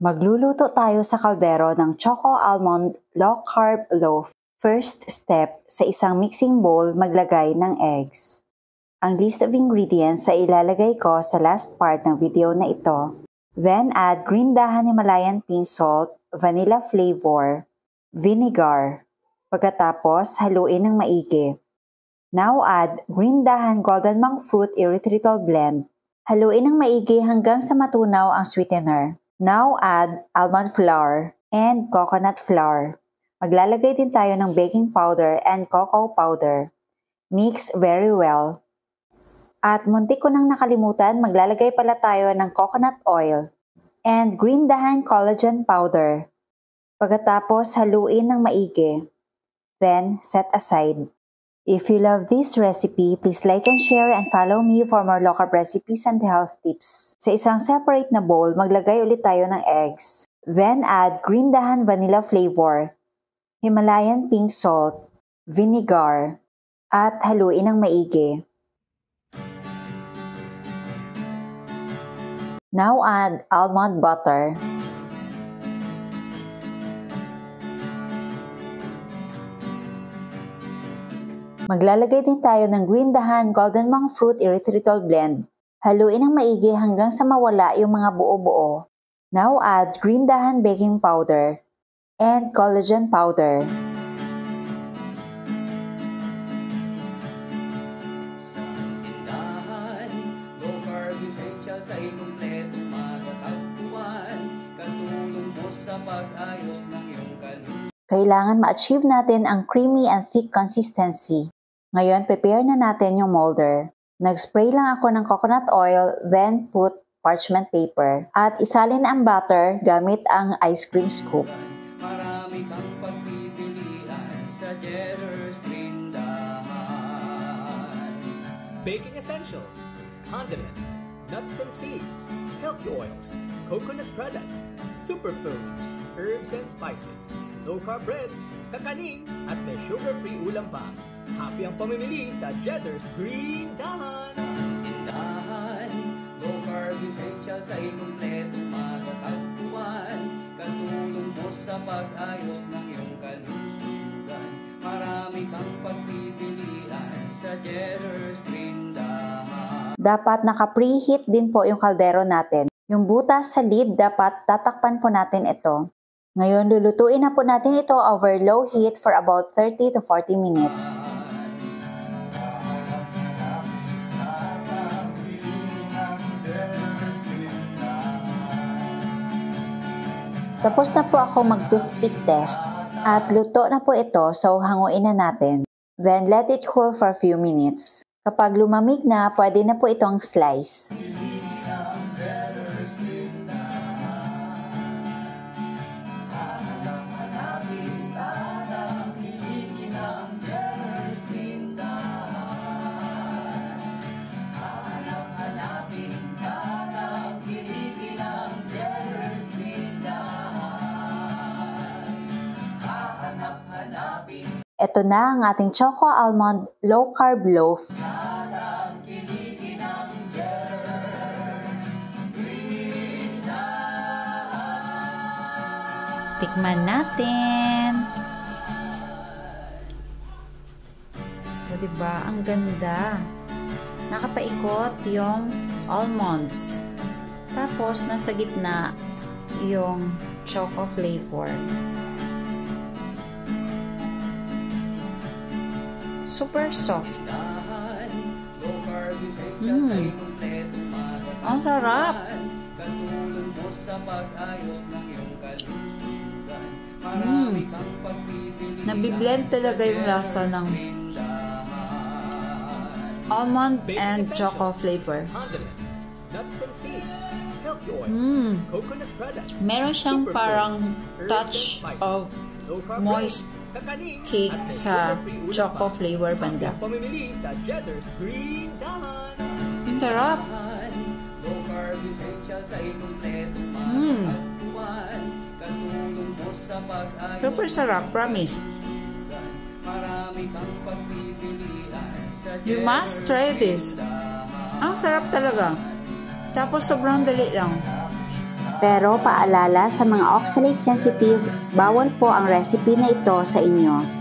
Magluluto tayo sa kaldero ng Choco Almond Low Carb Loaf. First step, sa isang mixing bowl, maglagay ng eggs. Ang list of ingredients ay ilalagay ko sa last part ng video na ito. Then add green dahan Himalayan pink salt, vanilla flavor, vinegar. Pagkatapos, haluin ng maigi. Now add green dahan golden monk fruit erythritol blend. Haluin ng maigi hanggang sa matunaw ang sweetener. Now add almond flour and coconut flour. Maglalagay din tayo ng baking powder and cocoa powder. Mix very well. At muntik ko nang nakalimutan, maglalagay pala tayo ng coconut oil and green dahan collagen powder. Pagkatapos, haluin ng maigi. Then, set aside. If you love this recipe, please like and share and follow me for more low carb recipes and health tips. Sa isang separate na bowl, maglagay ulit tayo ng eggs. Then add green dahan vanilla flavor, Himalayan pink salt, vinegar, at haluin ng maigi. Now add almond butter. Maglalagay din tayo ng green dahan golden monk fruit erythritol blend. Haluin ng maigi hanggang sa mawala yung mga buo-buo. Now add green dahan baking powder and collagen powder. Sa tindahan, low carb essentials ay kumpletong matatagpuan. Katulong mo sa pag-ayos ng iyong kalusugan. Kailangan ma-achieve natin ang creamy and thick consistency. Ngayon, prepare na natin yung molder. Nag-spray lang ako ng coconut oil, then put parchment paper. At isalin ang butter gamit ang ice cream scoop. Marami kang pagpipilian sa Jetter's tindahan. Baking essentials, condiments, nuts and seeds, healthy oils, coconut products, superfoods, herbs and spices, low-carb breads, kakanin, at may sugar-free ulam pa. Happy ang pamimili sa Jetter's Green Dahan! Tindahan, low carb essentials ay kumpletong matatagpuan. Katulong mo sa pag-ayos ng iyong kalusugan. Marami kang pagpipilian sa Jetter's tindahan. Dapat naka-preheat din po yung kaldero natin. Yung butas sa lid, dapat tatakpan po natin ito. Ngayon, lulutuin na po natin ito over low heat for about 30 to 40 minutes. Tapos na po ako mag-toothpick test at luto na po ito, so hanguin na natin. Then let it cool for a few minutes. Kapag lumamig na, pwede na po itong slice. Ito na ang ating Choco Almond Low Carb Loaf. Tikman natin. O, diba? Ang ganda. Nakapaikot yung almonds. Tapos, nasa gitna yung choco flavor. Super soft. Ang sarap. Nabiblend talaga yung lasa ng almond and choco flavor. Meron siyang parang touch of moist cake sa choco flavor banda. Ang sarap. Super sarap, promise. You must try this. Ang sarap talaga. Tapos sobrang dali lang. Pero paalala sa mga oxalate sensitive, bawal po ang recipe na ito sa inyo.